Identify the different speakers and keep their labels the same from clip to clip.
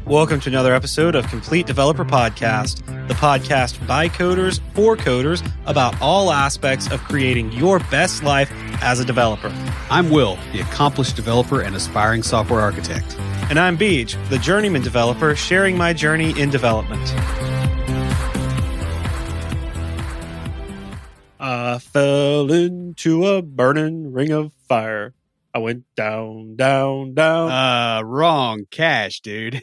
Speaker 1: Welcome to another episode of Complete Developer Podcast, the podcast by coders for coders about all aspects of creating your best life as a developer.
Speaker 2: I'm Will, the accomplished developer and aspiring software architect.
Speaker 1: And I'm Beej, the journeyman developer sharing my journey in development. I fell into a burning ring of fire. I went down, down, down.
Speaker 2: Wrong cache, dude.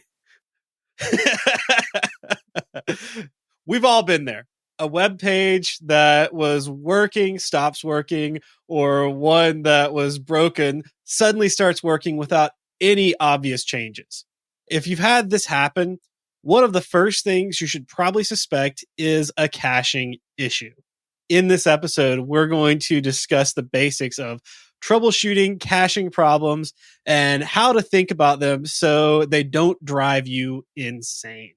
Speaker 1: We've all been there. A web page that was working stops working, or one that was broken suddenly starts working without any obvious changes. If you've had this happen, one of the first things you should probably suspect is a caching issue. In this episode, we're going to discuss the basics of troubleshooting caching problems and how to think about them so they don't drive you insane.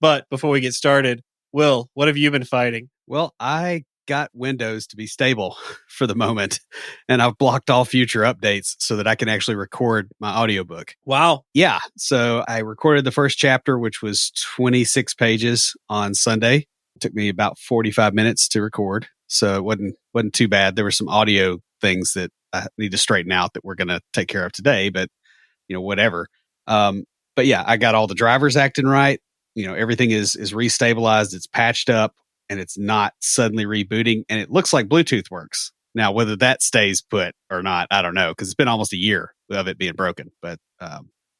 Speaker 1: But before we get started, Will, what have you been fighting?
Speaker 2: Well, I got Windows to be stable for the moment, and I've blocked all future updates so that I can actually record my audiobook.
Speaker 1: Wow.
Speaker 2: Yeah, so I recorded the first chapter, which was 26 pages on Sunday. It took me about 45 minutes to record, so it wasn't too bad. There were some audio things that I need to straighten out that we're going to take care of today, but whatever. But yeah, I got all the drivers acting right. Everything is restabilized. It's patched up and it's not suddenly rebooting. And it looks like Bluetooth works. Now, whether that stays put or not, I don't know, because it's been almost a year of it being broken. But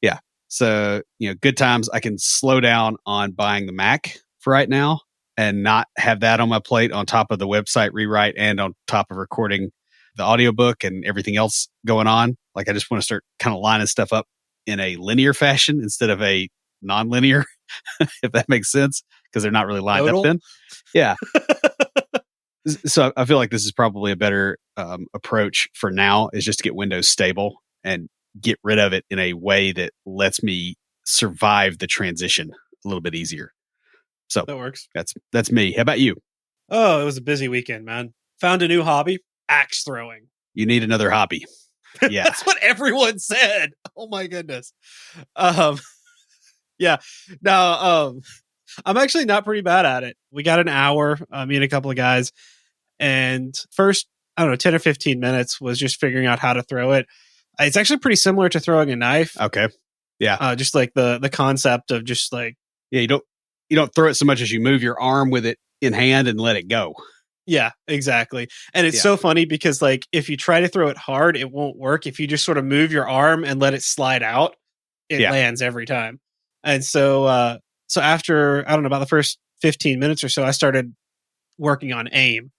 Speaker 2: yeah, so, good times. I can slow down on buying the Mac for right now and not have that on my plate on top of the website rewrite and on top of recording the audiobook and everything else going on. Like, I just want to start kind of lining stuff up in a linear fashion instead of a non-linear, if that makes sense, because they're not really lined up then. Yeah. So I feel like this is probably a better approach for now, is just to get Windows stable and get rid of it in a way that lets me survive the transition a little bit easier. So
Speaker 1: that works.
Speaker 2: That's me. How about you?
Speaker 1: Oh, it was a busy weekend, man. Found a new hobby, axe throwing.
Speaker 2: You need another hobby. Yeah.
Speaker 1: That's what everyone said. Oh my goodness. Yeah. Now, I'm actually not pretty bad at it. We got an hour, me and a couple of guys, and first, 10 or 15 minutes was just figuring out how to throw it. It's actually pretty similar to throwing a knife.
Speaker 2: Okay. Yeah.
Speaker 1: Just like the concept of just like,
Speaker 2: yeah, you don't throw it so much as you move your arm with it in hand and let it go.
Speaker 1: Yeah, exactly. And it's so funny because, like, if you try to throw it hard, it won't work. If you just sort of move your arm and let it slide out, it lands every time. And so after, about the first 15 minutes or so, I started working on aim.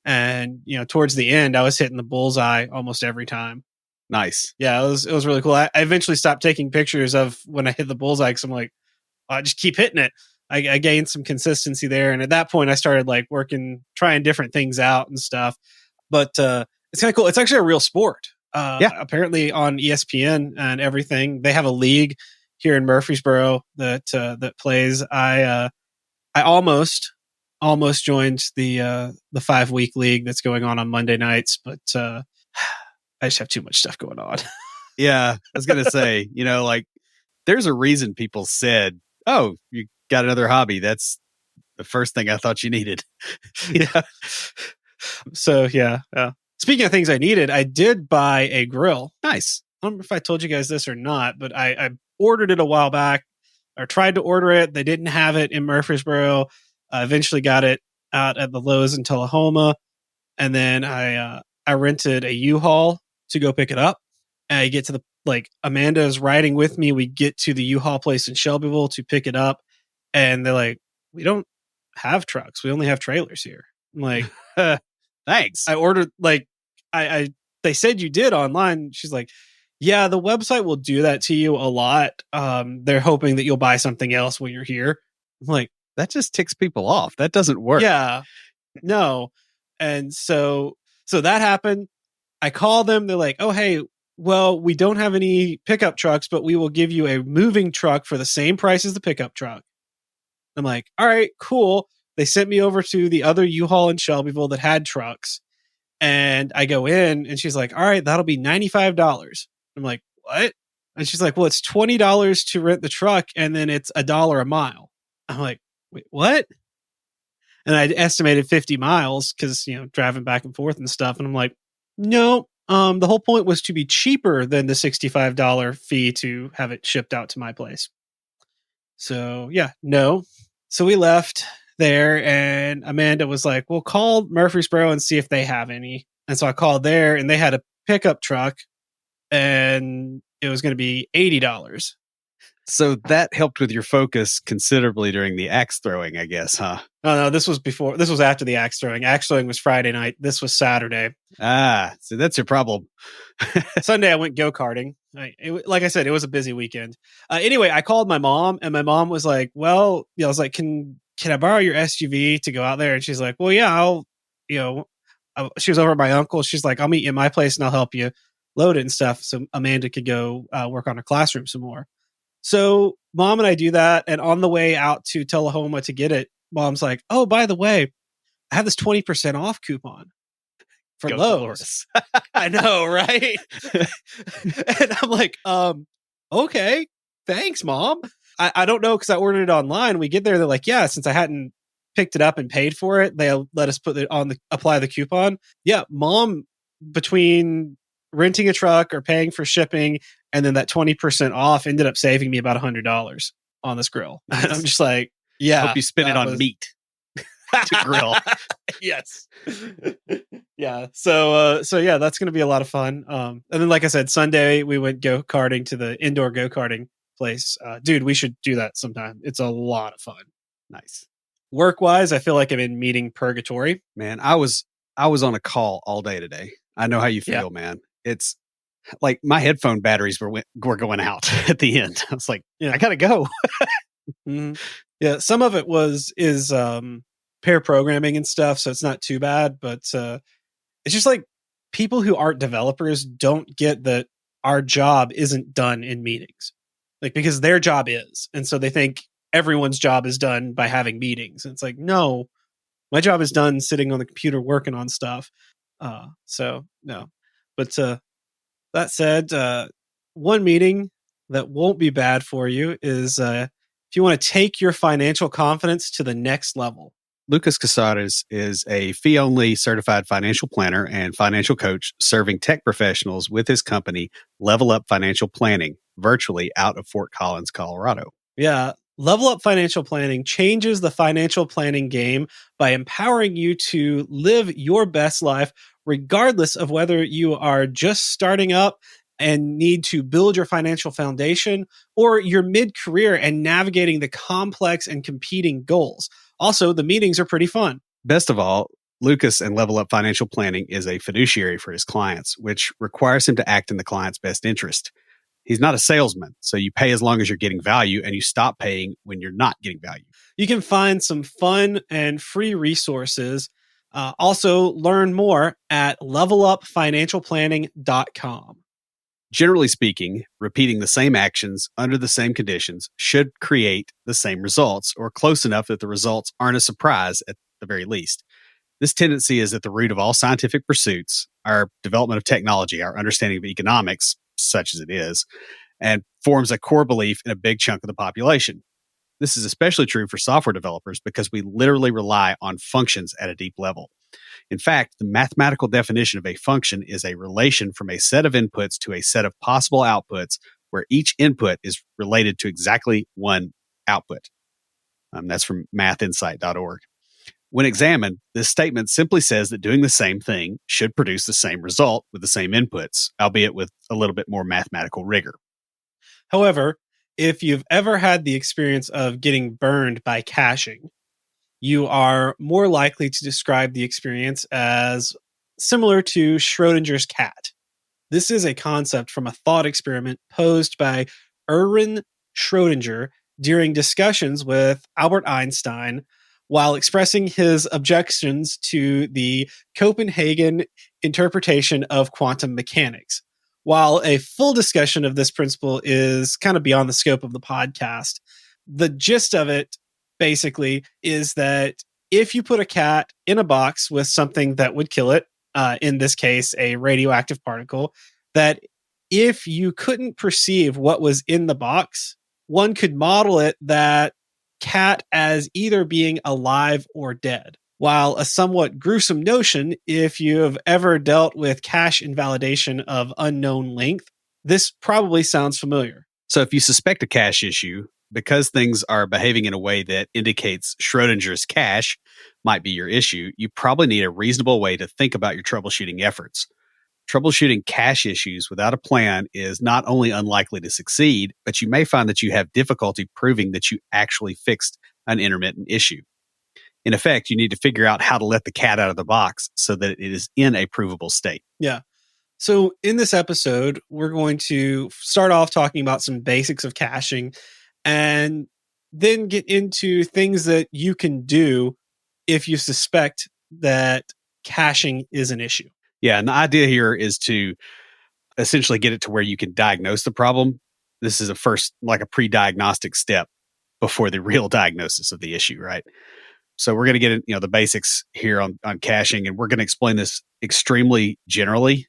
Speaker 1: And, towards the end, I was hitting the bullseye almost every time.
Speaker 2: Nice.
Speaker 1: Yeah, it was really cool. I eventually stopped taking pictures of when I hit the bullseye because I'm like, I just keep hitting it. I gained some consistency there. And at that point, I started like trying different things out and stuff. But it's kind of cool. It's actually a real sport. Apparently on ESPN and everything, they have a league here in Murfreesboro that plays. I almost joined the 5-week league that's going on Monday nights, but I just have too much stuff going on.
Speaker 2: Yeah, I was going to say, like, there's a reason people said, oh, you got another hobby. That's the first thing I thought you needed.
Speaker 1: Yeah. So, yeah. Speaking of things I needed, I did buy a grill.
Speaker 2: Nice.
Speaker 1: I don't know if I told you guys this or not, but I ordered it a while back, or tried to order it. They didn't have it in Murfreesboro. I eventually got it out at the Lowe's in Tullahoma. And then I rented a U-Haul to go pick it up. And I get to Amanda is riding with me. We get to the U-Haul place in Shelbyville to pick it up. And they're like, we don't have trucks. We only have trailers here. I'm like,
Speaker 2: thanks.
Speaker 1: I ordered, they said you did online. She's like, yeah, the website will do that to you a lot. They're hoping that you'll buy something else when you're here. I'm like,
Speaker 2: that just ticks people off. That doesn't work.
Speaker 1: Yeah, no. And so that happened. I call them. They're like, oh, hey, well, we don't have any pickup trucks, but we will give you a moving truck for the same price as the pickup truck. I'm like, all right, cool. They sent me over to the other U-Haul in Shelbyville that had trucks. And I go in and she's like, all right, that'll be $95. I'm like, what? And she's like, well, it's $20 to rent the truck and then it's $1 a mile. I'm like, wait, what? And I estimated 50 miles because, driving back and forth and stuff. And I'm like, no, the whole point was to be cheaper than the $65 fee to have it shipped out to my place. So yeah, no. So we left there and Amanda was like, well, call Murfreesboro and see if they have any. And so I called there and they had a pickup truck and it was going to be $80.
Speaker 2: So that helped with your focus considerably during the axe throwing, I guess, huh?
Speaker 1: Oh, no, this was after the axe throwing. Axe throwing was Friday night. This was Saturday.
Speaker 2: So that's your problem.
Speaker 1: Sunday, I went go-karting. Like I said, it was a busy weekend. Anyway, I called my mom and my mom was like, well, I was like, can I borrow your SUV to go out there? And she's like, well, yeah, she was over at my uncle. She's like, I'll meet you at my place and I'll help you load it and stuff. So Amanda could go work on her classroom some more. So mom and I do that. And on the way out to Tullahoma to get it, mom's like, oh, by the way, I have this 20% off coupon for Lowe's. I know, right? And I'm like, okay, thanks, mom. I don't know because I ordered it online. We get there, they're like, yeah, since I hadn't picked it up and paid for it, they let us put it on apply the coupon. Yeah, mom, between renting a truck or paying for shipping and then that 20% off ended up saving me about $100 on this grill. And I'm just like, yeah.
Speaker 2: Hope you spend it on meat to grill.
Speaker 1: Yes. Yeah. So yeah, that's going to be a lot of fun. And then, like I said, Sunday we went go-karting to the indoor go-karting place. Dude, we should do that sometime. It's a lot of fun.
Speaker 2: Nice.
Speaker 1: Work-wise, I fere like I'm in meeting purgatory.
Speaker 2: Man, I was on a call all day today. I know how you feel, man. It's like my headphone batteries were going out at the end. I was like, I gotta go.
Speaker 1: Mm-hmm. Yeah, some of it is pair programming and stuff, so it's not too bad. But it's just like people who aren't developers don't get that our job isn't done in meetings, like because their job is, and so they think everyone's job is done by having meetings. And it's like, no, my job is done sitting on the computer working on stuff. So no, but that said, one meeting that won't be bad for you is if you want to take your financial confidence to the next level.
Speaker 2: Lucas Casares is a fee-only certified financial planner and financial coach serving tech professionals with his company, Level Up Financial Planning, virtually out of Fort Collins, Colorado.
Speaker 1: Yeah. Level Up Financial Planning changes the financial planning game by empowering you to live your best life, regardless of whether you are just starting up and need to build your financial foundation or you're mid-career and navigating the complex and competing goals. Also, the meetings are pretty fun.
Speaker 2: Best of all, Lucas and Level Up Financial Planning is a fiduciary for his clients, which requires him to act in the client's best interest. He's not a salesman, so you pay as long as you're getting value and you stop paying when you're not getting value.
Speaker 1: You can find some fun and free resources. Also, learn more at levelupfinancialplanning.com.
Speaker 2: Generally speaking, repeating the same actions under the same conditions should create the same results or close enough that the results aren't a surprise at the very least. This tendency is at the root of all scientific pursuits, our development of technology, our understanding of economics, such as it is, and forms a core belief in a big chunk of the population. This is especially true for software developers because we literally rely on functions at a deep level. In fact, the mathematical definition of a function is a relation from a set of inputs to a set of possible outputs where each input is related to exactly one output. That's from mathinsight.org. When examined, this statement simply says that doing the same thing should produce the same result with the same inputs, albeit with a little bit more mathematical rigor.
Speaker 1: However, if you've ever had the experience of getting burned by caching, you are more likely to describe the experience as similar to Schrodinger's cat. This is a concept from a thought experiment posed by Erwin Schrödinger during discussions with Albert Einstein while expressing his objections to the Copenhagen interpretation of quantum mechanics. While a full discussion of this principle is kind of beyond the scope of the podcast, the gist of it basically is that if you put a cat in a box with something that would kill it, in this case, a radioactive particle, that if you couldn't perceive what was in the box, one could model it that cat as either being alive or dead. While a somewhat gruesome notion, if you have ever dealt with cache invalidation of unknown length, this probably sounds familiar.
Speaker 2: So if you suspect a cache issue, because things are behaving in a way that indicates Schrodinger's cache might be your issue, you probably need a reasonable way to think about your troubleshooting efforts. Troubleshooting cache issues without a plan is not only unlikely to succeed, but you may find that you have difficulty proving that you actually fixed an intermittent issue. In effect, you need to figure out how to let the cat out of the box so that it is in a provable state.
Speaker 1: Yeah. So in this episode, we're going to start off talking about some basics of caching and then get into things that you can do if you suspect that caching is an issue.
Speaker 2: Yeah, and the idea here is to essentially get it to where you can diagnose the problem. This is like a pre-diagnostic step before the real diagnosis of the issue, right? So we're going to get the basics here on caching, and we're going to explain this extremely generally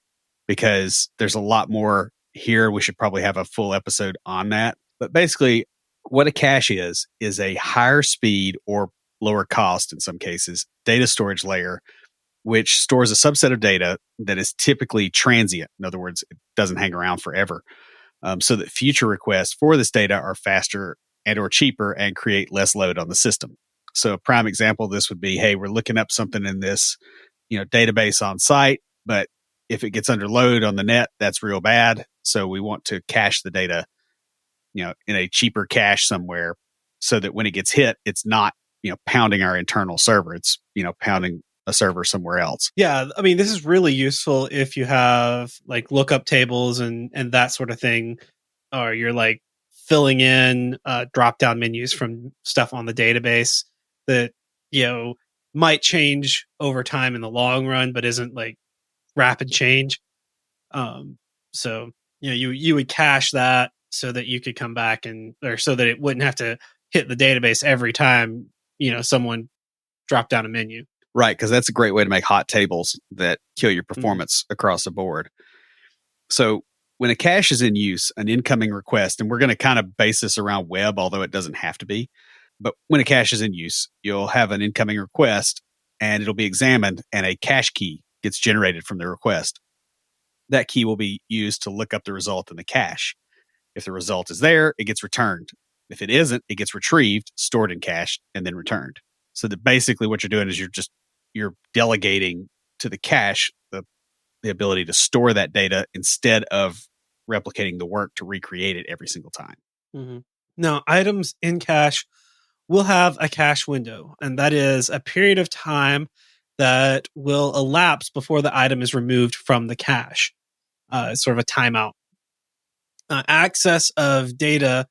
Speaker 2: because there's a lot more here. We should probably have a full episode on that. But basically, what a cache is a higher speed or lower cost, in some cases, data storage layer, which stores a subset of data that is typically transient. In other words, it doesn't hang around forever. So that future requests for this data are faster and or cheaper and create less load on the system. So a prime example of this would be, hey, we're looking up something in this, database on site, but if it gets under load on the net, that's real bad. So we want to cache the data, in a cheaper cache somewhere so that when it gets hit, it's not, pounding our internal server. It's, pounding a server somewhere else.
Speaker 1: Yeah. I mean, this is really useful if you have like lookup tables and that sort of thing, or you're like filling in drop down menus from stuff on the database that might change over time in the long run, but isn't like rapid change. So you would cache that so that you could come back or so that it wouldn't have to hit the database every time someone dropped down a menu.
Speaker 2: Right, because that's a great way to make hot tables that kill your performance across the board. So when a cache is in use, an incoming request, and we're going to kind of base this around web, although it doesn't have to be. But when a cache is in use, you'll have an incoming request and it'll be examined and a cache key gets generated from the request. That key will be used to look up the result in the cache. If the result is there, it gets returned. If it isn't, it gets retrieved, stored in cache, and then returned. So that basically what you're doing is you're delegating to the cache the ability to store that data instead of replicating the work to recreate it every single time.
Speaker 1: Mm-hmm. Now, items in cache will have a cache window, and that is a period of time that will elapse before the item is removed from the cache. It's sort of a timeout. Access of data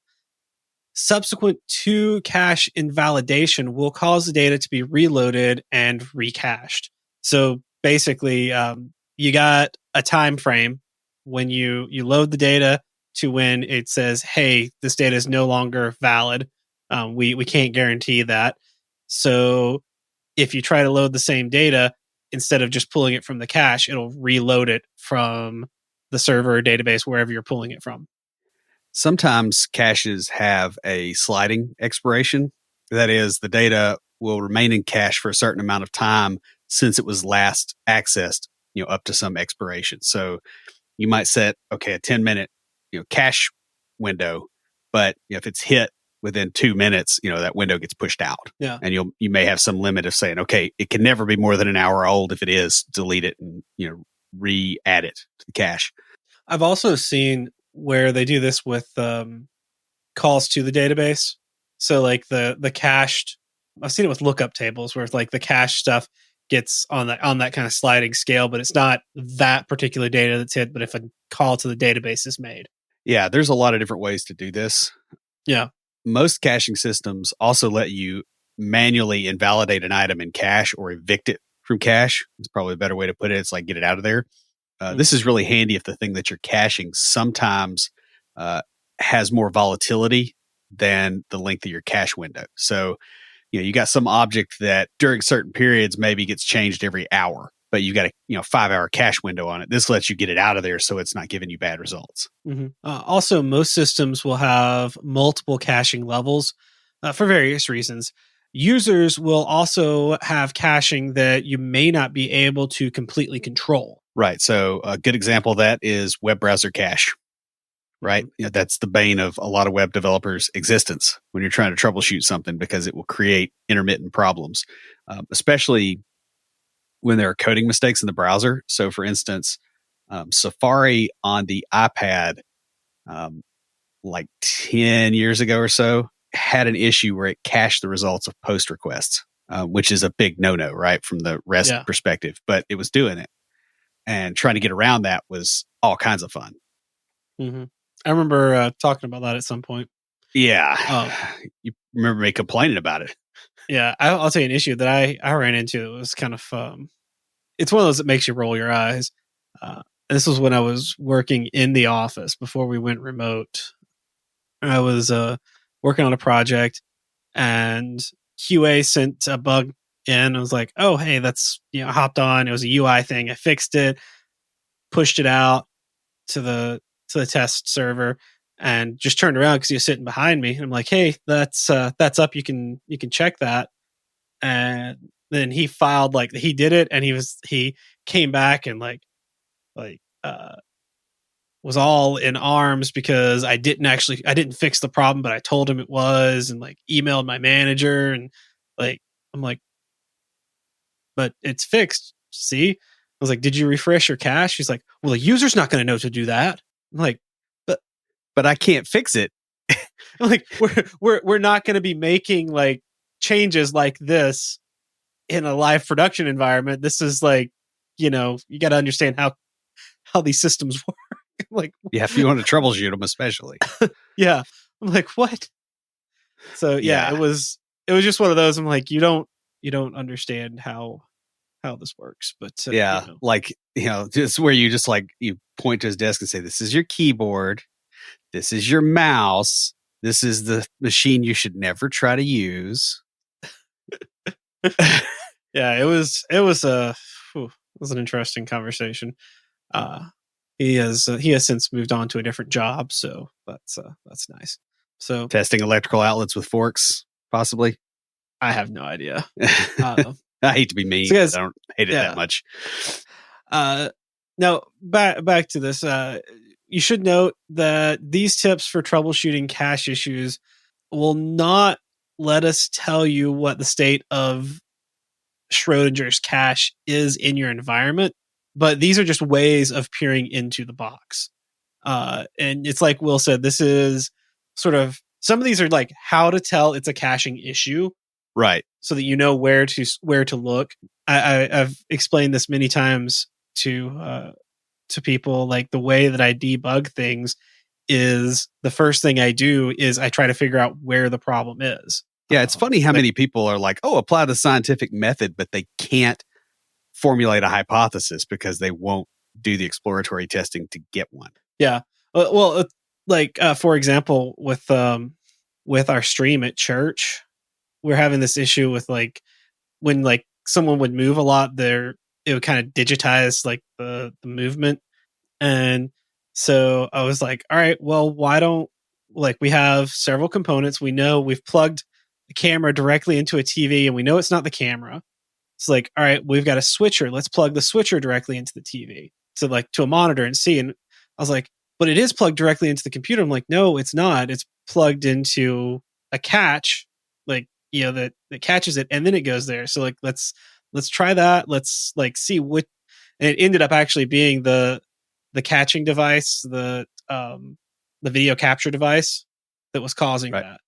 Speaker 1: subsequent to cache invalidation will cause the data to be reloaded and recached. So basically, you got a time frame when you load the data to when it says, hey, this data is no longer valid. We can't guarantee that. So if you try to load the same data, instead of just pulling it from the cache, it'll reload it from the server or database, wherever you're pulling it from.
Speaker 2: Sometimes caches have a sliding expiration. That is, the data will remain in cache for a certain amount of time since it was last accessed, up to some expiration. So you might set, a 10-minute, cache window, but if it's hit within 2 minutes, that window gets pushed out.
Speaker 1: Yeah.
Speaker 2: And you may have some limit of saying, it can never be more than an hour old. If it is, delete it and, re-add it to the cache.
Speaker 1: I've also seen where they do this with calls to the database. So like the cached, I've seen it with lookup tables where like the cache stuff gets on that kind of sliding scale, but it's not that particular data that's hit, but if a call to the database is made.
Speaker 2: Yeah, there's a lot of different ways to do this.
Speaker 1: Yeah.
Speaker 2: Most caching systems also let you manually invalidate an item in cache or evict it from cache. It's probably a better way to put it. It's like get it out of there. This is really handy if the thing that you're caching sometimes has more volatility than the length of your cache window. So, you got some object that during certain periods maybe gets changed every hour, but you've got a 5-hour cache window on it. This lets you get it out of there so it's not giving you bad results.
Speaker 1: Mm-hmm. Also, most systems will have multiple caching levels for various reasons. Users will also have caching that you may not be able to completely control.
Speaker 2: Right. So a good example of that is web browser cache. Right. That's the bane of a lot of web developers' existence when you're trying to troubleshoot something, because it will create intermittent problems, especially when there are coding mistakes in the browser. So, for instance, Safari on the iPad, like 10 years ago or so, had an issue where it cached the results of post requests, which is a big no-no, right, from the REST perspective. But it was doing it. And trying to get around that was all kinds of fun.
Speaker 1: Mm-hmm. I remember talking about that at some point.
Speaker 2: Yeah. You remember me complaining about it.
Speaker 1: Yeah. I'll tell you an issue that I ran into that was kind of, it's one of those that makes you roll your eyes. This was when I was working in the office before we went remote. I was working on a project, and QA sent a bug in. I was like, oh, hey, that's, I hopped on. It was a UI thing. I fixed it, pushed it out to the test server, and just turned around because he was sitting behind me. And I'm like, hey, that's up. You can check that. And then he filed he did it, and he came back and was all in arms because I didn't fix the problem, but I told him it was, and emailed my manager, and I'm like, but it's fixed. See? I was like, did you refresh your cache? He's like, well, the user's not going to know to do that. I'm like,
Speaker 2: but I can't fix it.
Speaker 1: I'm like, we're not going to be making changes like this in a live production environment. This is you got to understand how these systems work.
Speaker 2: Yeah, if you want to troubleshoot them, especially.
Speaker 1: Yeah. I'm like, what? So yeah, it was just one of those. I'm like, you don't understand how this works, but
Speaker 2: just where you just you point to his desk and say, this is your keyboard, this is your mouse, this is the machine you should never try to use.
Speaker 1: Yeah, it was an interesting conversation. He has since moved on to a different job, so that's nice. So
Speaker 2: testing electrical outlets with forks, possibly.
Speaker 1: I have no idea.
Speaker 2: I hate to be mean. So I don't hate it that much.
Speaker 1: Now back to this. You should note that these tips for troubleshooting cache issues will not let us tell you what the state of Schrodinger's cache is in your environment, but these are just ways of peering into the box. And it's like Will said, this is sort of, some of these are how to tell it's a caching issue,
Speaker 2: right? So
Speaker 1: that you know where to look. I've explained this many times to people. The way that I debug things is the first thing I do is I try to figure out where the problem is.
Speaker 2: Yeah, it's funny how many people are like, oh, apply the scientific method, but they can't formulate a hypothesis because they won't do the exploratory testing to get one.
Speaker 1: Yeah. Well, for example, with our stream at church, we're having this issue with when someone would move a lot, it would kind of digitize the movement. And so I was like, all right, well, why don't we have several components. We know we've plugged the camera directly into a TV and we know it's not the camera. It's all right, we've got a switcher. Let's plug the switcher directly into the TV to a monitor and see. And I was like, but it is plugged directly into the computer. I'm like, no, it's not. It's plugged into a catch, that catches it, and then it goes there. So let's try that. Let's see what. And it ended up actually being the catching device, the video capture device that was causing that.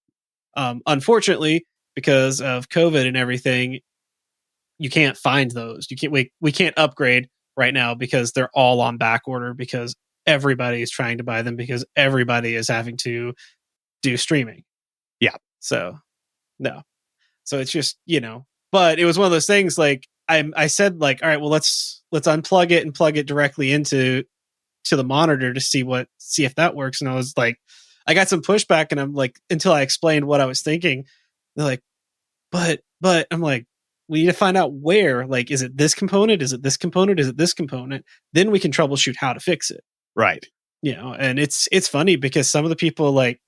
Speaker 1: Unfortunately, because of COVID and everything, you can't find those. We can't upgrade right now because they're all on back order because everybody is trying to buy them because everybody is having to do streaming.
Speaker 2: Yeah.
Speaker 1: So no. So it's just, but it was one of those things I said all right, well let's unplug it and plug it directly into the monitor to see if that works. And I was I got some pushback, and I'm until I explained what I was thinking, they're but I'm like, We need to find out where, like, is it this component? Is it this component? Is it this component? Then we can troubleshoot how to fix it.
Speaker 2: Right.
Speaker 1: And it's funny because some of the people like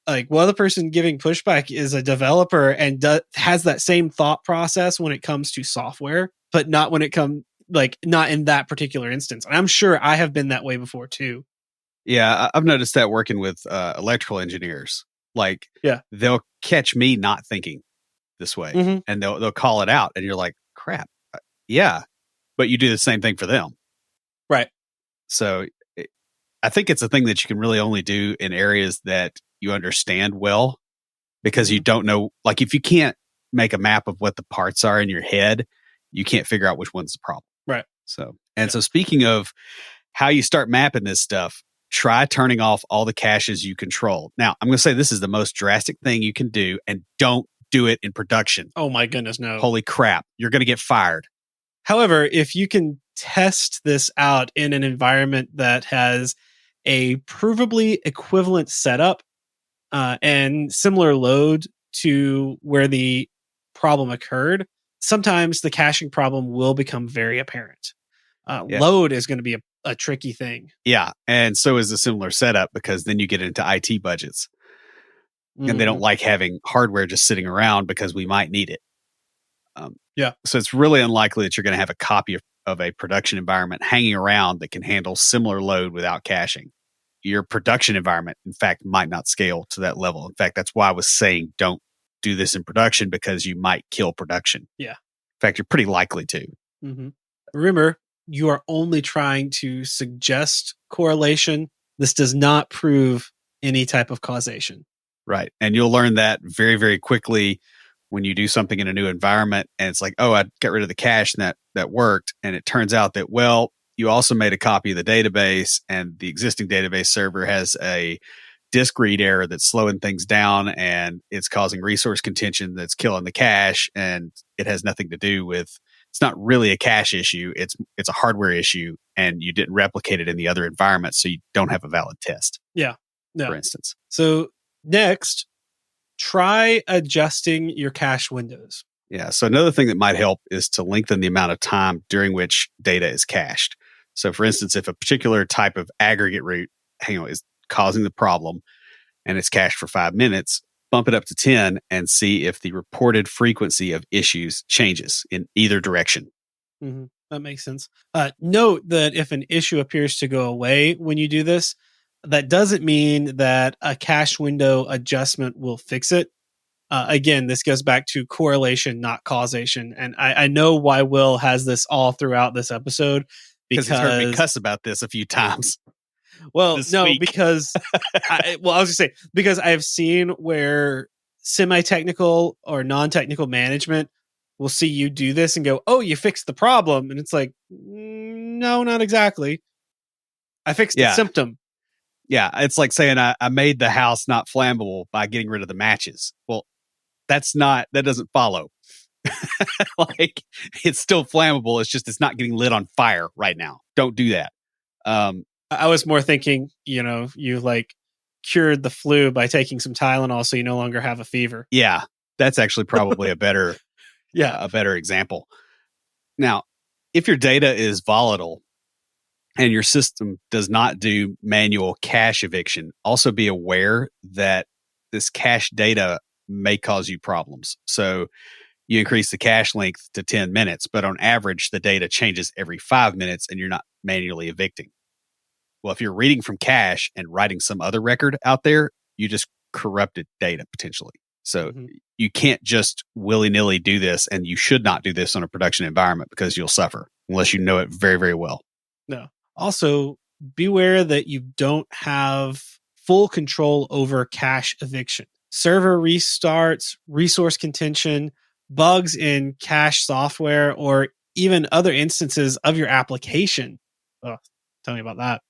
Speaker 1: one other person giving pushback is a developer and has that same thought process when it comes to software, but not when it comes not in that particular instance. And I'm sure I have been that way before too.
Speaker 2: Yeah, I've noticed that working with electrical engineers. Like, they'll catch me not thinking this way, and they'll call it out, and you're like, "Crap, yeah," but you do the same thing for them,
Speaker 1: right?
Speaker 2: So, I think it's a thing that you can really only do in areas that you understand well, because you don't know. Like, if you can't make a map of what the parts are in your head, you can't figure out which one's the problem,
Speaker 1: right?
Speaker 2: So, so speaking of how you start mapping this stuff, try turning off all the caches you control. Now, I'm going to say this is the most drastic thing you can do, and don't do it in production.
Speaker 1: Oh my goodness, no.
Speaker 2: Holy crap. You're going to get fired.
Speaker 1: However, if you can test this out in an environment that has a provably equivalent setup and similar load to where the problem occurred, sometimes the caching problem will become very apparent. Load is going to be a tricky thing.
Speaker 2: Yeah. And so is a similar setup, because then you get into IT budgets. And they don't like having hardware just sitting around because we might need it. So it's really unlikely that you're going to have a copy of a production environment hanging around that can handle similar load without caching. Your production environment, in fact, might not scale to that level. In fact, that's why I was saying don't do this in production, because you might kill production.
Speaker 1: Yeah.
Speaker 2: In fact, you're pretty likely to.
Speaker 1: Remember, you are only trying to suggest correlation. This does not prove any type of causation.
Speaker 2: Right. And you'll learn that very, very quickly when you do something in a new environment and it's like, oh, I got rid of the cache and that worked. And it turns out that, well, you also made a copy of the database, and the existing database server has a disk read error that's slowing things down, and it's causing resource contention that's killing the cache. And it has nothing to do with, it's not really a cache issue. It's a hardware issue, and you didn't replicate it in the other environment. So you don't have a valid test.
Speaker 1: Yeah.
Speaker 2: For instance.
Speaker 1: So next, try adjusting your cache windows.
Speaker 2: Yeah. So another thing that might help is to lengthen the amount of time during which data is cached. So for instance, if a particular type of aggregate route is causing the problem and it's cached for 5 minutes, bump it up to 10 and see if the reported frequency of issues changes in either direction.
Speaker 1: That makes sense. Note that if an issue appears to go away when you do this, that doesn't mean that a cache window adjustment will fix it. Again, this goes back to correlation, not causation. And I know why Will has this all throughout this episode, because
Speaker 2: he's heard me cuss about this a few times.
Speaker 1: Well, no, because I was going to say, because I've seen where semi-technical or non-technical management will see you do this and go, oh, you fixed the problem. And it's like, no, not exactly. I fixed the symptom.
Speaker 2: Yeah, it's like saying I made the house not flammable by getting rid of the matches. Well, that doesn't follow. Like, it's still flammable. It's just it's not getting lit on fire right now. Don't do that.
Speaker 1: I was more thinking, you like cured the flu by taking some Tylenol so you no longer have a fever.
Speaker 2: Yeah, that's actually probably a better
Speaker 1: a
Speaker 2: better example. Now, if your data is volatile and your system does not do manual cache eviction, also be aware that this cache data may cause you problems. So you increase the cache length to 10 minutes, but on average, the data changes every 5 minutes and you're not manually evicting. Well, if you're reading from cache and writing some other record out there, you just corrupted data potentially. So you can't just willy-nilly do this, and you should not do this on a production environment because you'll suffer unless you know it very, very well.
Speaker 1: No. Also, beware that you don't have full control over cache eviction. Server restarts, resource contention, bugs in cache software, or even other instances of your application. Oh, tell me about that.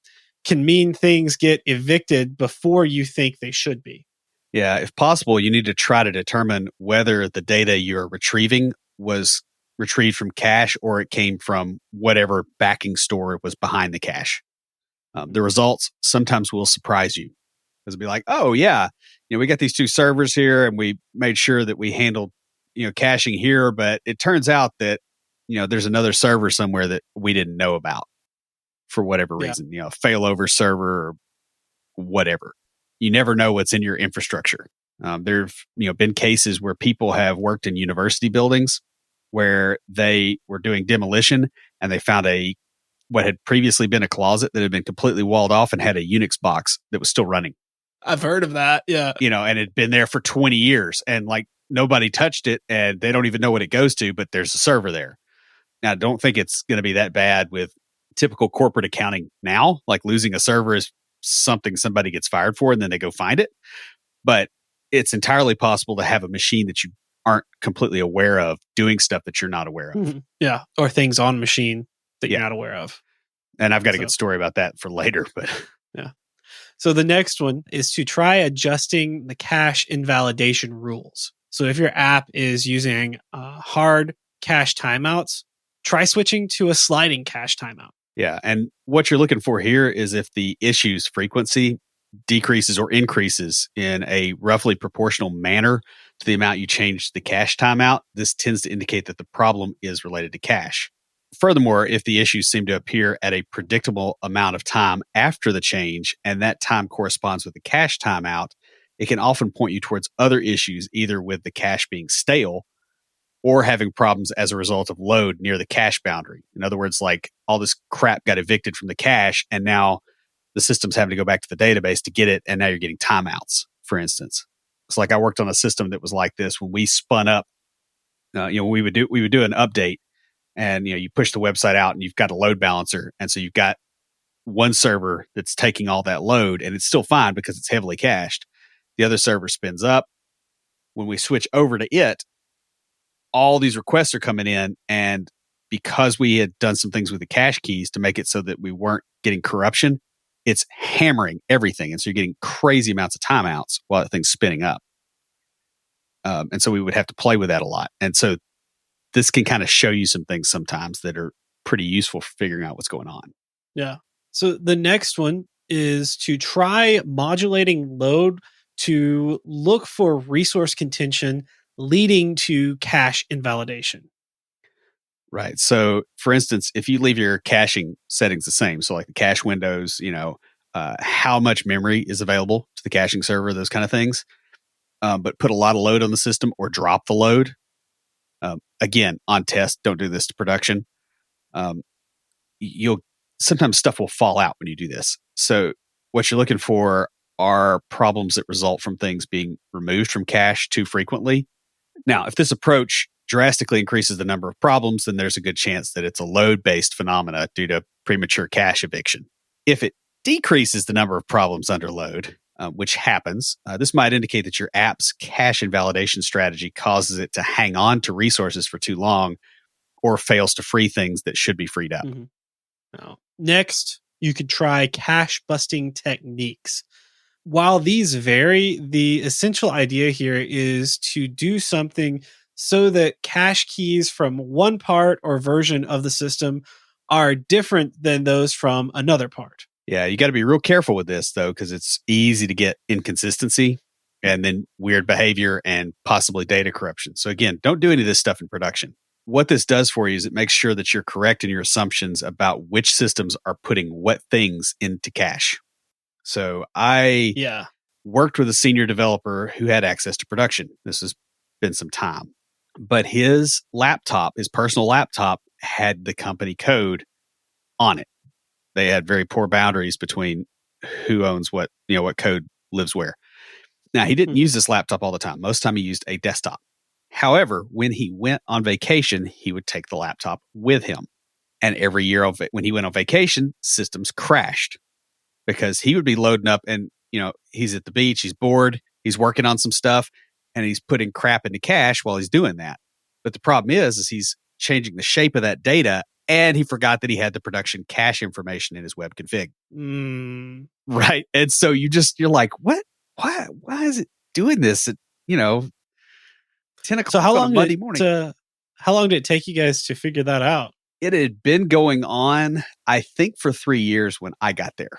Speaker 1: Can mean things get evicted before you think they should be.
Speaker 2: Yeah, if possible, you need to try to determine whether the data you're retrieving was retrieved from cache or it came from whatever backing store was behind the cache. The results sometimes will surprise you. It'll be like, oh, yeah, we got these two servers here and we made sure that we handled caching here, but it turns out that, there's another server somewhere that we didn't know about for whatever reason, a failover server or whatever. You never know what's in your infrastructure. There've been cases where people have worked in university buildings where they were doing demolition and they found what had previously been a closet that had been completely walled off and had a Unix box that was still running.
Speaker 1: I've heard of that. Yeah.
Speaker 2: And it'd been there for 20 years and like nobody touched it and they don't even know what it goes to, but there's a server there. Now, I don't think it's going to be that bad with typical corporate accounting now. Like losing a server is something somebody gets fired for and then they go find it. But it's entirely possible to have a machine that you aren't completely aware of doing stuff that you're not aware of.
Speaker 1: Mm-hmm. Yeah. Or things on machine that you're not aware of.
Speaker 2: And I've got a good story about that for later, but
Speaker 1: yeah. So the next one is to try adjusting the cache invalidation rules. So if your app is using hard cache timeouts, try switching to a sliding cache timeout.
Speaker 2: Yeah. And what you're looking for here is if the issue's frequency decreases or increases in a roughly proportional manner to the amount you change the cache timeout, this tends to indicate that the problem is related to cache. Furthermore, if the issues seem to appear at a predictable amount of time after the change, and that time corresponds with the cache timeout, it can often point you towards other issues, either with the cache being stale or having problems as a result of load near the cache boundary. In other words, like all this crap got evicted from the cache, and now the system's having to go back to the database to get it, and now you're getting timeouts, for instance. It's like I worked on a system that was like this when we spun up. We would do an update, and you push the website out, and you've got a load balancer, and so you've got one server that's taking all that load, and it's still fine because it's heavily cached. The other server spins up. When we switch over to it, all these requests are coming in, and because we had done some things with the cache keys to make it so that we weren't getting corruption, it's hammering everything. And so you're getting crazy amounts of timeouts while the thing's spinning up. And so we would have to play with that a lot. And so this can kind of show you some things sometimes that are pretty useful for figuring out what's going on.
Speaker 1: Yeah. So the next one is to try modulating load to look for resource contention leading to cache invalidation.
Speaker 2: Right. So, for instance, if you leave your caching settings the same, so like the cache windows, how much memory is available to the caching server, those kind of things, but put a lot of load on the system or drop the load. Again, on test, don't do this to production. Sometimes stuff will fall out when you do this. So, what you're looking for are problems that result from things being removed from cache too frequently. Now, if this approach drastically increases the number of problems, then there's a good chance that it's a load-based phenomena due to premature cache eviction. If it decreases the number of problems under load, which happens, this might indicate that your app's cache invalidation strategy causes it to hang on to resources for too long or fails to free things that should be freed up.
Speaker 1: Mm-hmm. Now, next, you could try cache busting techniques. While these vary, the essential idea here is to do something so that cache keys from one part or version of the system are different than those from another part.
Speaker 2: Yeah, you got to be real careful with this, though, because it's easy to get inconsistency and then weird behavior and possibly data corruption. So again, don't do any of this stuff in production. What this does for you is it makes sure that you're correct in your assumptions about which systems are putting what things into cache. So I worked with a senior developer who had access to production. This has been some time. But his laptop, his personal laptop, had the company code on it. They had very poor boundaries between who owns what, what code lives where. Now, he didn't use this laptop all the time. Most of the time he used a desktop. However, when he went on vacation, he would take the laptop with him. And every year when he went on vacation, systems crashed because he would be loading up and, he's at the beach, he's bored, he's working on some stuff, and he's putting crap into cache while he's doing that. But the problem is he's changing the shape of that data, and he forgot that he had the production cache information in his web config. Right. And so you're like, what? Why is it doing this at, 10 o'clock
Speaker 1: so
Speaker 2: on a Monday morning?
Speaker 1: How long did it take you guys to figure that out?
Speaker 2: It had been going on, I think, for 3 years when I got there.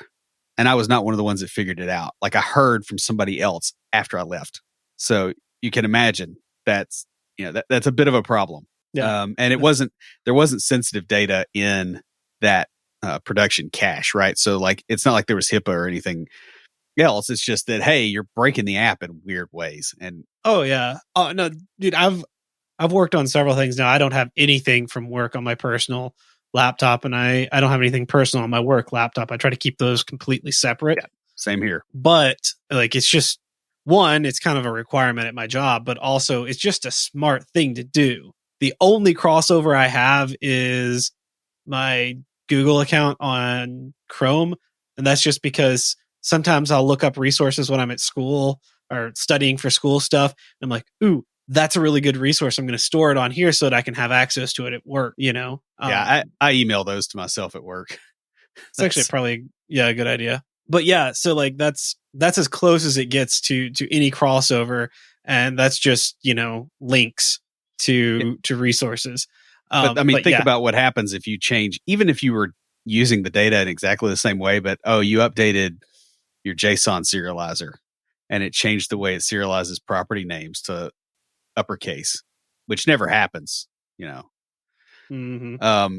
Speaker 2: And I was not one of the ones that figured it out. Like I heard from somebody else after I left. So you can imagine that's, that's a bit of a problem.
Speaker 1: Yeah.
Speaker 2: And there wasn't sensitive data in that production cache, right? So like, it's not like there was HIPAA or anything else. It's just that, hey, you're breaking the app in weird ways. And
Speaker 1: oh yeah. Oh no, dude, I've worked on several things now. I don't have anything from work on my personal laptop, and I don't have anything personal on my work laptop. I try to keep those completely separate.
Speaker 2: Yeah, same here.
Speaker 1: But like, it's just one, it's kind of a requirement at my job, but also it's just a smart thing to do. The only crossover I have is my Google account on Chrome, and that's just because sometimes I'll look up resources when I'm at school or studying for school stuff. And I'm like, ooh, that's a really good resource. I'm going to store it on here so that I can have access to it at work,
Speaker 2: Yeah, I email those to myself at work.
Speaker 1: It's actually probably, a good idea. But yeah, so like that's as close as it gets to any crossover, and that's just, links to resources.
Speaker 2: But I mean, think about what happens if you change, even if you were using the data in exactly the same way, but you updated your JSON serializer and it changed the way it serializes property names to uppercase, which never happens,
Speaker 1: Mm-hmm.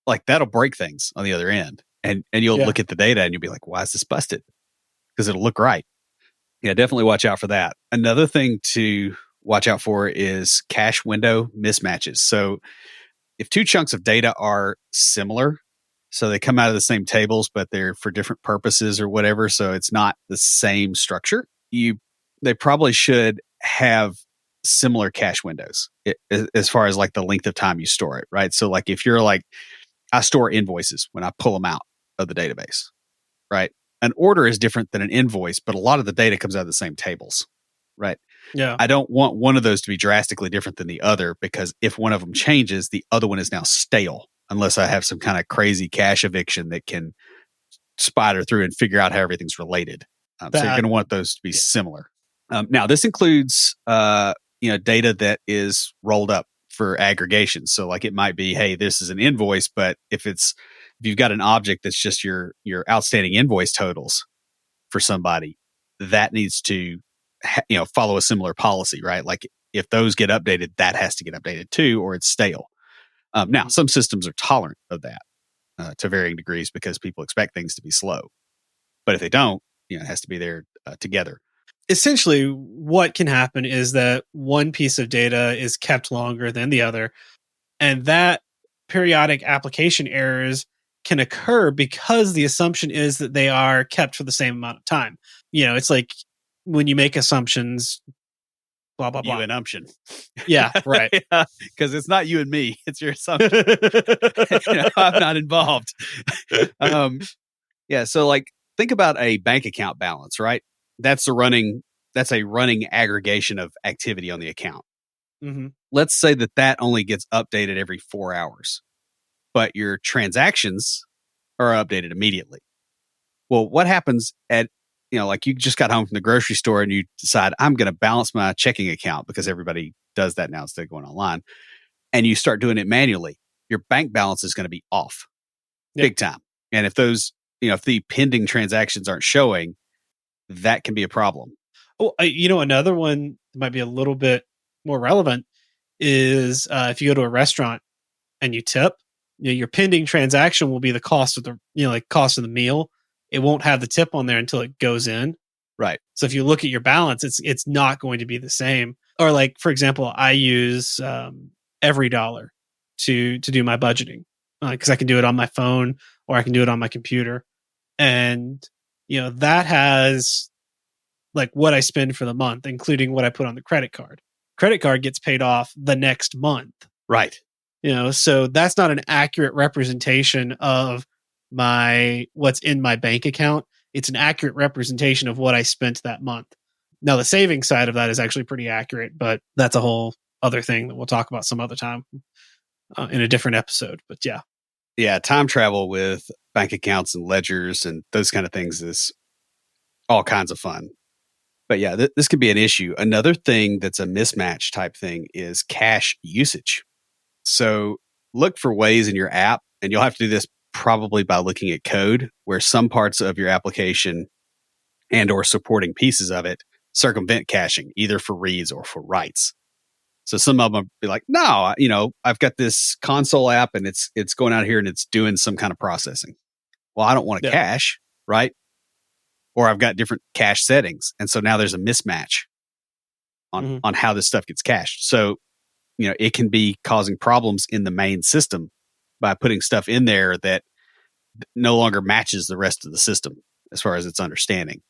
Speaker 2: Like that'll break things on the other end. And you'll look at the data and you'll be like, why is this busted? Because it'll look right. Yeah, definitely watch out for that. Another thing to watch out for is cache window mismatches. So if two chunks of data are similar, so they come out of the same tables, but they're for different purposes or whatever, so it's not the same structure, they probably should have similar cache windows as far as like the length of time you store it, right? So like if you're like, I store invoices when I pull them out of the database, right? An order is different than an invoice, but a lot of the data comes out of the same tables, right?
Speaker 1: Yeah.
Speaker 2: I don't want one of those to be drastically different than the other, because if one of them changes, the other one is now stale, unless I have some kind of crazy cache eviction that can spider through and figure out how everything's related. So you're going to want those to be similar. Now, this includes data that is rolled up for aggregation. So like it might be, hey, this is an invoice, but if you've got an object that's just your outstanding invoice totals for somebody, that needs to follow a similar policy, right? Like if those get updated, that has to get updated too, or it's stale. Now, some systems are tolerant of that to varying degrees because people expect things to be slow. But if they don't, it has to be there together.
Speaker 1: Essentially, what can happen is that one piece of data is kept longer than the other, and that periodic application errors can occur because the assumption is that they are kept for the same amount of time. It's like when you make assumptions, blah, blah, blah.
Speaker 2: You and umption.
Speaker 1: Yeah, right.
Speaker 2: Because it's not you and me. It's your assumption. I'm not involved. So like think about a bank account balance, right? That's a running aggregation of activity on the account.
Speaker 1: Mm-hmm.
Speaker 2: Let's say that only gets updated every 4 hours, but your transactions are updated immediately. Well, what happens at, like you just got home from the grocery store and you decide, I'm going to balance my checking account, because everybody does that now instead of going online, and you start doing it manually, your bank balance is going to be off big time. And if those, if the pending transactions aren't showing, that can be a problem.
Speaker 1: Oh, another one that might be a little bit more relevant is if you go to a restaurant and you tip, your pending transaction will be the cost of the, cost of the meal. It won't have the tip on there until it goes in.
Speaker 2: Right.
Speaker 1: So if you look at your balance, it's not going to be the same. Or like, for example, I use Every Dollar to do my budgeting, because I can do it on my phone or I can do it on my computer. And, that has like what I spend for the month, including what I put on the credit card. Credit card gets paid off the next month.
Speaker 2: Right.
Speaker 1: So that's not an accurate representation of what's in my bank account. It's an accurate representation of what I spent that month. Now, the savings side of that is actually pretty accurate, but that's a whole other thing that we'll talk about some other time in a different episode. But yeah.
Speaker 2: Yeah. Time travel with bank accounts and ledgers and those kind of things is all kinds of fun. But yeah, this could be an issue. Another thing that's a mismatch type thing is cache usage. So look for ways in your app, and you'll have to do this probably by looking at code, where some parts of your application and or supporting pieces of it circumvent caching, either for reads or for writes. So some of them be like, no, I've got this console app and it's going out here and it's doing some kind of processing. Well, I don't want to cache, right? Or I've got different cache settings. And so now there's a mismatch on how this stuff gets cached. So, it can be causing problems in the main system by putting stuff in there that no longer matches the rest of the system as far as its understanding.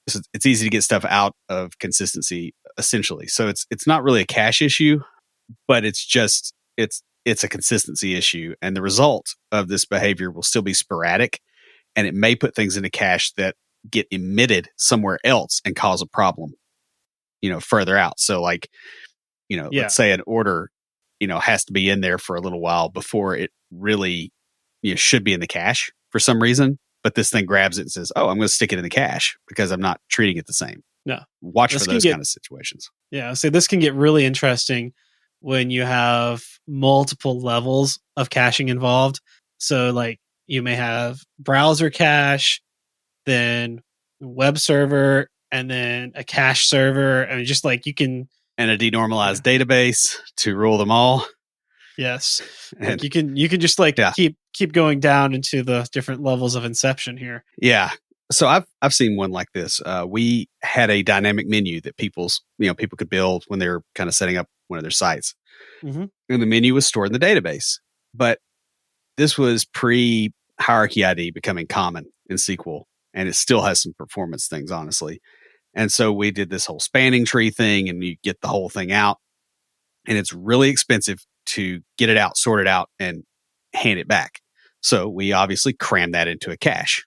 Speaker 2: So it's easy to get stuff out of consistency, essentially. So it's not really a cache issue, but it's a consistency issue. And the result of this behavior will still be sporadic, and it may put things into cache that get emitted somewhere else and cause a problem, further out. So like, let's say an order, has to be in there for a little while before it really, should be in the cache for some reason. But this thing grabs it and says, oh, I'm going to stick it in the cache because I'm not treating it the same.
Speaker 1: No.
Speaker 2: Watch for those kind of situations.
Speaker 1: Yeah. So this can get really interesting when you have multiple levels of caching involved. So like you may have browser cache, then web server, and then a cache server. And just like you can.
Speaker 2: And a denormalized database to rule them all.
Speaker 1: Yes. And you can just like keep going down into the different levels of inception here.
Speaker 2: Yeah. So I've seen one like this. We had a dynamic menu that people could build when they're kind of setting up one of their sites. Mm-hmm. And the menu was stored in the database. But this was pre-hierarchy ID becoming common in SQL. And it still has some performance things, honestly. And so we did this whole spanning tree thing, and you get the whole thing out. And it's really expensive to get it out, sort it out, and hand it back. So we obviously cram that into a cache,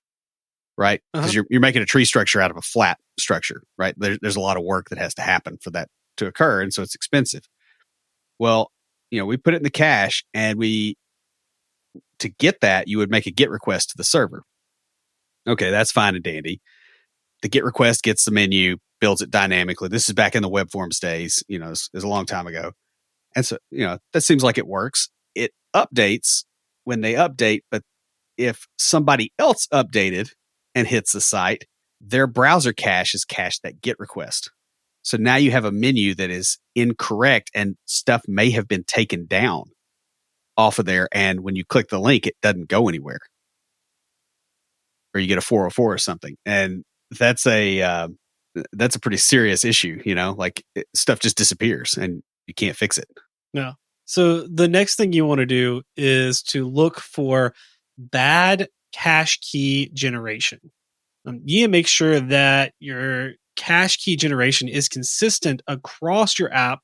Speaker 2: right? Because you're making a tree structure out of a flat structure, right? There's a lot of work that has to happen for that to occur, and so it's expensive. Well, we put it in the cache, and to get that, you would make a GET request to the server. Okay, that's fine and dandy. The GET request gets the menu, builds it dynamically. This is back in the web forms days, it's a long time ago. And so, that seems like it works. It updates when they update, but if somebody else updated and hits the site, their browser cache has cached that GET request. So now you have a menu that is incorrect and stuff may have been taken down off of there. And when you click the link, it doesn't go anywhere. Or you get a 404 or something. And that's a pretty serious issue, stuff just disappears and you can't fix it.
Speaker 1: No. So the next thing you want to do is to look for bad cache key generation. You make sure that your cache key generation is consistent across your app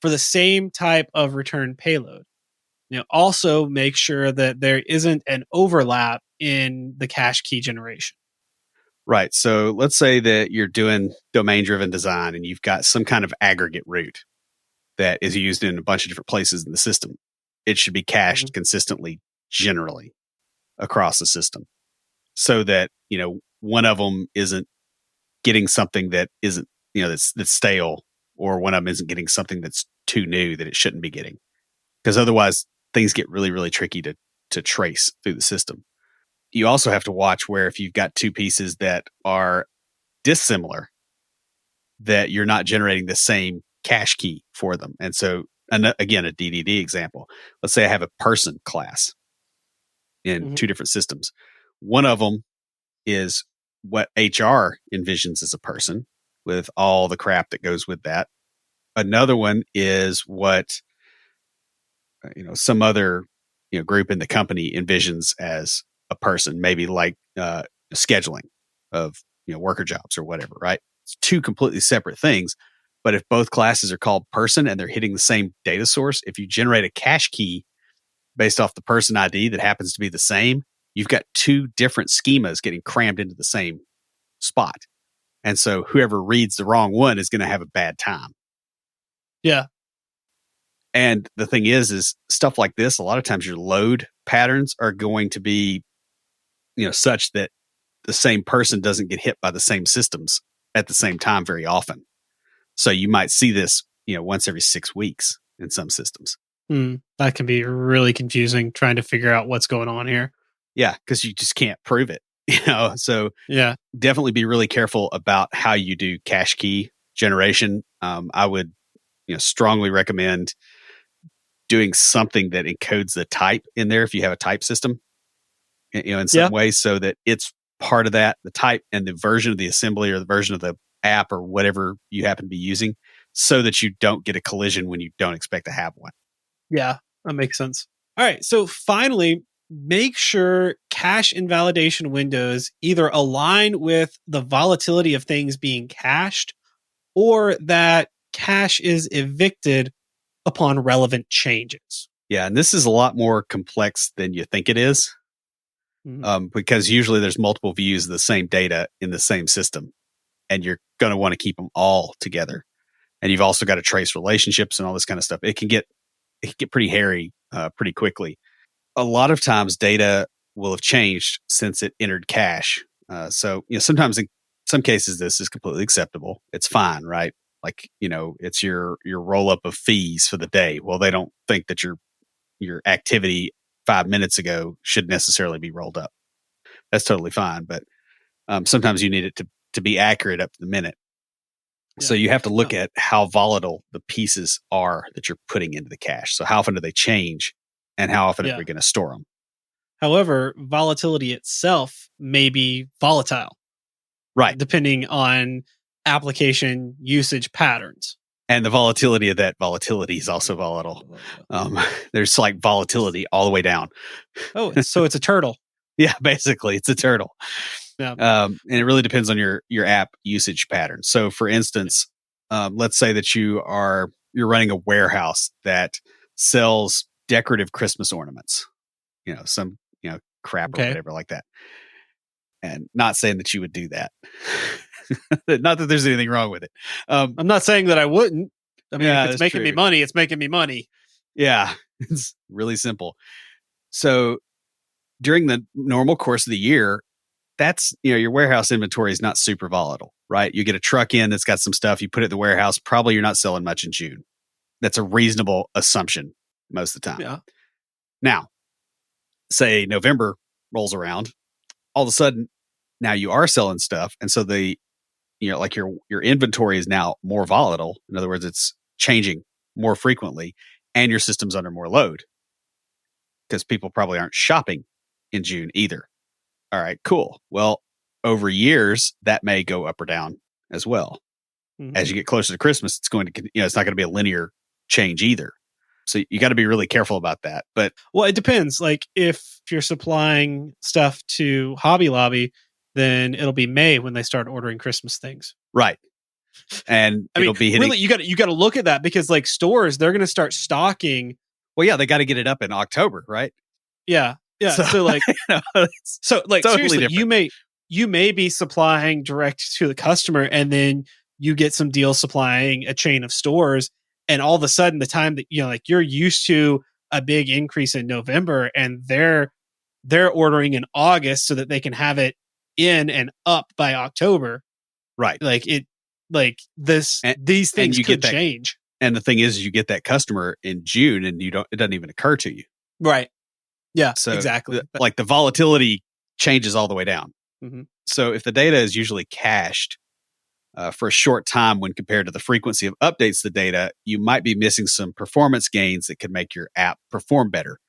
Speaker 1: for the same type of return payload. Also make sure that there isn't an overlap in the cache key generation.
Speaker 2: Right. So let's say that you're doing domain-driven design and you've got some kind of aggregate root that is used in a bunch of different places in the system. It should be cached consistently, generally, across the system so that, one of them isn't getting something that isn't, that's stale, or one of them isn't getting something that's too new that it shouldn't be getting. Because otherwise, things get really, really tricky to trace through the system. You also have to watch where if you've got two pieces that are dissimilar, that you're not generating the same cache key for them. And so, again, a DDD example. Let's say I have a person class in two different systems. One of them is what HR envisions as a person with all the crap that goes with that. Another one is what some other group in the company envisions as a person, maybe like scheduling of worker jobs or whatever, right? It's two completely separate things. But if both classes are called person and they're hitting the same data source, if you generate a cache key based off the person ID that happens to be the same, you've got two different schemas getting crammed into the same spot. And so whoever reads the wrong one is going to have a bad time.
Speaker 1: Yeah.
Speaker 2: And the thing is stuff like this, a lot of times your load patterns are going to be, such that the same person doesn't get hit by the same systems at the same time very often. So you might see this, once every 6 weeks in some systems.
Speaker 1: That can be really confusing trying to figure out what's going on here.
Speaker 2: Yeah, because you just can't prove it. So
Speaker 1: yeah,
Speaker 2: definitely be really careful about how you do cache key generation. I would strongly recommend doing something that encodes the type in there if you have a type system, in some way, so that it's part of that, the type and the version of the assembly or the version of the app or whatever you happen to be using, so that you don't get a collision when you don't expect to have one.
Speaker 1: Yeah, that makes sense. All right. So finally, make sure cache invalidation windows either align with the volatility of things being cached or that cache is evicted upon relevant changes.
Speaker 2: Yeah. And this is a lot more complex than you think it is, because usually there's multiple views of the same data in the same system, and you're going to want to keep them all together. And you've also got to trace relationships and all this kind of stuff. It can get pretty hairy pretty quickly. A lot of times data will have changed since it entered cache. So sometimes in some cases this is completely acceptable. It's fine, right? Like, it's your roll up of fees for the day. Well, they don't think that your activity 5 minutes ago should necessarily be rolled up. That's totally fine. But sometimes you need it to be accurate up to the minute. Yeah. So you have to look at how volatile the pieces are that you're putting into the cache. So how often do they change, and how often are we going to store them?
Speaker 1: However, volatility itself may be volatile,
Speaker 2: right?
Speaker 1: Depending on application usage patterns.
Speaker 2: And the volatility of that volatility is also volatile. There's like volatility all the way down.
Speaker 1: Oh, so it's a turtle.
Speaker 2: Yeah, basically, it's a turtle.
Speaker 1: Yeah.
Speaker 2: And it really depends on your app usage pattern. So, for instance, let's say that you're running a warehouse that sells decorative Christmas ornaments, some crap or whatever like that. And not saying that you would do that. Not that there's anything wrong with it.
Speaker 1: I'm not saying that I wouldn't. I mean, if it's making me money, it's making me money.
Speaker 2: Yeah, it's really simple. So during the normal course of the year, that's, your warehouse inventory is not super volatile, right? You get a truck in that's got some stuff, you put it in the warehouse, probably you're not selling much in June. That's a reasonable assumption most of the time.
Speaker 1: Yeah.
Speaker 2: Now, say November rolls around, all of a sudden, now you are selling stuff. And so your inventory is now more volatile. In other words, it's changing more frequently, and your system's under more load because people probably aren't shopping in June either. All right, cool. Well, over years, that may go up or down as well. Mm-hmm. As you get closer to Christmas, it's going to, it's not going to be a linear change either. So you got to be really careful about that. But
Speaker 1: well, it depends. Like if you're supplying stuff to Hobby Lobby, then it'll be May when they start ordering Christmas things.
Speaker 2: Right. And it'll be hitting.
Speaker 1: Really, you got to look at that because like stores, they're going to start stocking.
Speaker 2: Well, yeah, they got to get it up in October, right?
Speaker 1: Yeah. Yeah. So like, totally seriously, different. you may be supplying direct to the customer, and then you get some deals supplying a chain of stores. And all of a sudden, the time that you're used to a big increase in November, and they're ordering in August so that they can have it in and up by October.
Speaker 2: Right.
Speaker 1: These things could change.
Speaker 2: And the thing is you get that customer in June, and it doesn't even occur to you.
Speaker 1: Right. Yeah.
Speaker 2: So
Speaker 1: exactly.
Speaker 2: The volatility changes all the way down.
Speaker 1: Mm-hmm.
Speaker 2: So if the data is usually cached for a short time when compared to the frequency of updates to the data, you might be missing some performance gains that could make your app perform better,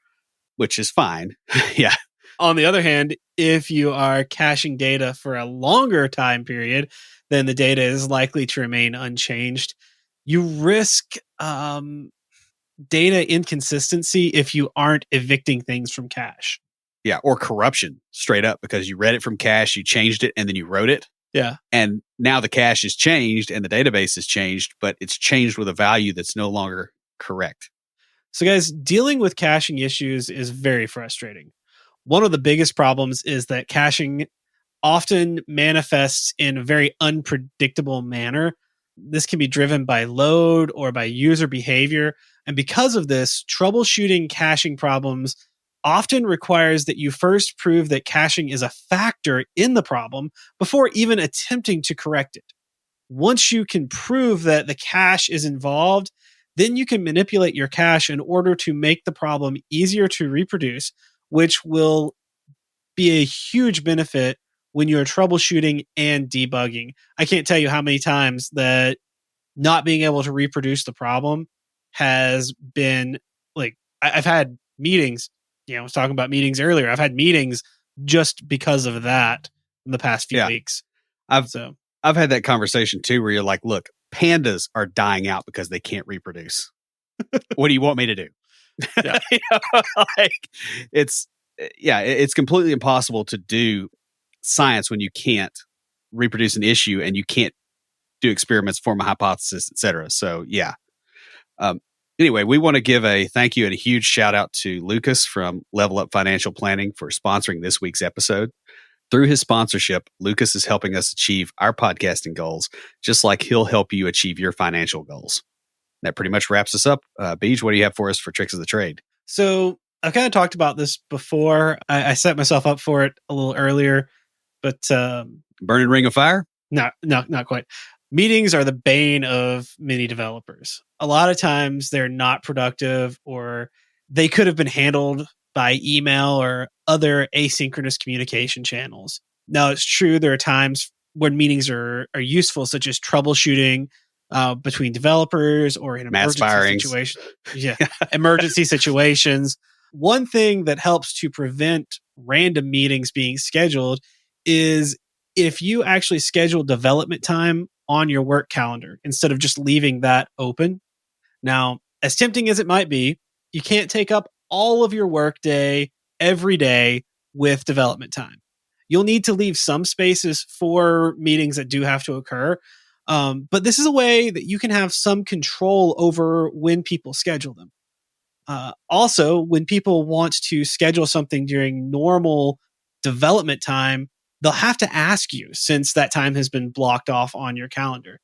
Speaker 2: which is fine. Yeah.
Speaker 1: On the other hand, if you are caching data for a longer time period, then the data is likely to remain unchanged. You risk data inconsistency if you aren't evicting things from cache.
Speaker 2: Yeah, or corruption straight up because you read it from cache, you changed it, and then you wrote it.
Speaker 1: Yeah.
Speaker 2: And now the cache is changed and the database has changed, but it's changed with a value that's no longer correct.
Speaker 1: So guys, dealing with caching issues is very frustrating. One of the biggest problems is that caching often manifests in a very unpredictable manner. This can be driven by load or by user behavior. And because of this, troubleshooting caching problems often requires that you first prove that caching is a factor in the problem before even attempting to correct it. Once you can prove that the cache is involved, then you can manipulate your cache in order to make the problem easier to reproduce, which will be a huge benefit when you're troubleshooting and debugging. I can't tell you how many times that not being able to reproduce the problem has been like, I've had meetings, I was talking about meetings earlier. I've had meetings just because of that in the past few weeks.
Speaker 2: I've had that conversation too, where you're like, look, pandas are dying out because they can't reproduce. What do you want me to do?
Speaker 1: Yeah.
Speaker 2: It's completely impossible to do science when you can't reproduce an issue and you can't do experiments, form a hypothesis, etc. So anyway, we want to give a thank you and a huge shout out to Lucas from Level Up Financial Planning for sponsoring this week's episode. Through his sponsorship, Lucas is helping us achieve our podcasting goals, just like he'll help you achieve your financial goals. That pretty much wraps us up. Beej, what do you have for us for Tricks of the Trade?
Speaker 1: So I've kind of talked about this before. I set myself up for it a little earlier, but
Speaker 2: Burning Ring of Fire?
Speaker 1: No, not quite. Meetings are the bane of many developers. A lot of times they're not productive, or they could have been handled by email or other asynchronous communication channels. Now, it's true there are times when meetings are useful, such as troubleshooting between developers or in emergency situations. Yeah, emergency situations. One thing that helps to prevent random meetings being scheduled is if you actually schedule development time on your work calendar instead of just leaving that open. Now, as tempting as it might be, you can't take up all of your work day every day with development time. You'll need to leave some spaces for meetings that do have to occur. But this is a way that you can have some control over when people schedule them. Also, when people want to schedule something during normal development time, they'll have to ask you, since that time has been blocked off on your calendar.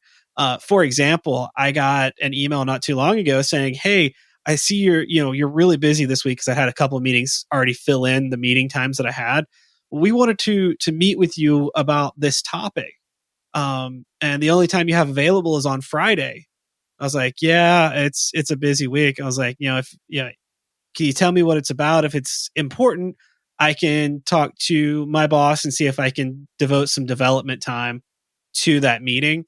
Speaker 1: For example, I got an email not too long ago saying, "Hey, I see you're really busy this week," because I had a couple of meetings already fill in the meeting times that I had. We wanted to meet with you about this topic. And the only time you have available is on Friday. I was like, yeah, it's a busy week. I was like, can you tell me what it's about? If it's important, I can talk to my boss and see if I can devote some development time to that meeting.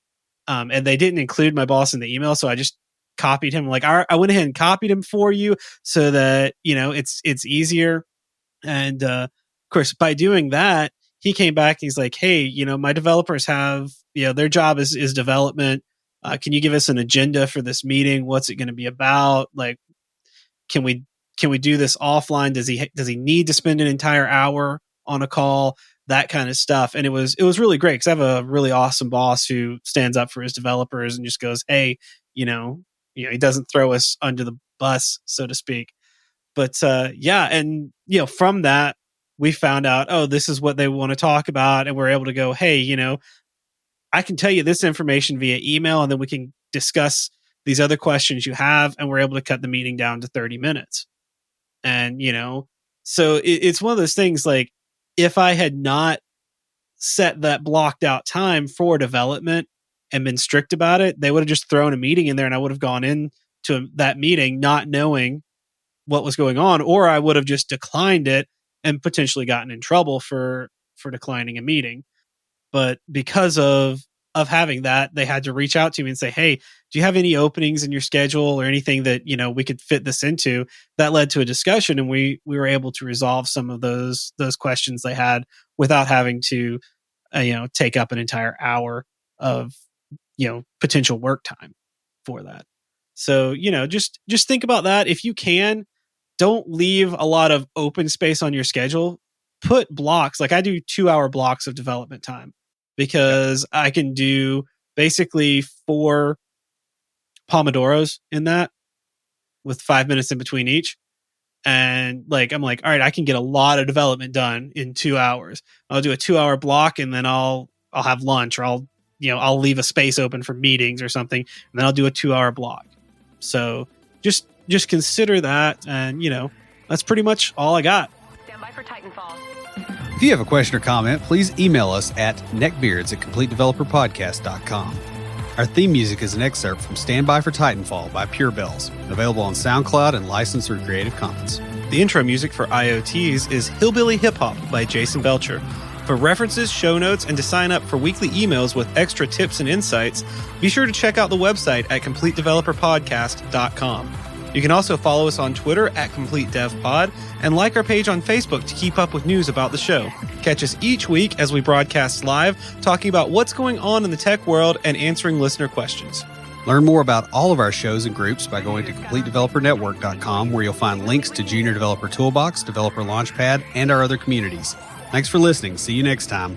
Speaker 1: And they didn't include my boss in the email, so I just copied him. Like, I went ahead and copied him for you so that, it's easier. And of course, by doing that, he came back and he's like, "Hey, my developers have, their job is development. Can you give us an agenda for this meeting? What's it going to be about? Like, can we do this offline? Does he need to spend an entire hour on a call? That kind of stuff." And it was really great because I have a really awesome boss who stands up for his developers and just goes, "Hey, he doesn't throw us under the bus, so to speak." But and from that, we found out, oh, this is what they want to talk about. And we're able to go, "Hey, I can tell you this information via email, and then we can discuss these other questions you have." And we're able to cut the meeting down to 30 minutes. And, so it's one of those things, like, if I had not set that blocked out time for development and been strict about it, they would have just thrown a meeting in there and I would have gone into that meeting not knowing what was going on, or I would have just declined it and potentially gotten in trouble for declining a meeting. But because of having that, they had to reach out to me and say, "Hey, do you have any openings in your schedule or anything that, we could fit this into?" That led to a discussion, and we were able to resolve some of those questions they had without having to, take up an entire hour of, potential work time for that. So, just think about that. If you can, don't leave a lot of open space on your schedule. Put blocks. Like, I do 2-hour blocks of development time because I can do basically 4 Pomodoros in that with 5 minutes in between each. And I'm like, all right, I can get a lot of development done in 2 hours. I'll do a 2-hour block, and then I'll have lunch, or I'll leave a space open for meetings or something, and then I'll do a 2-hour block. So just consider that, and that's pretty much all I got.
Speaker 3: Stand by for Titanfall.
Speaker 2: If you have a question or comment, please email us at neckbeards@completedeveloperpodcast.com. Our theme music is an excerpt from Stand By for Titanfall by Pure Bells, available on SoundCloud and licensed through Creative Commons.
Speaker 1: The intro music for IoTs is Hillbilly Hip Hop by Jason Belcher. For references, show notes, and to sign up for weekly emails with extra tips and insights, be sure to check out the website at CompleteDeveloperPodcast.com. You can also follow us on Twitter at CompleteDevPod and like our page on Facebook to keep up with news about the show. Catch us each week as we broadcast live, talking about what's going on in the tech world and answering listener questions.
Speaker 2: Learn more about all of our shows and groups by going to CompleteDeveloperNetwork.com, where you'll find links to Junior Developer Toolbox, Developer Launchpad, and our other communities. Thanks for listening. See you next time.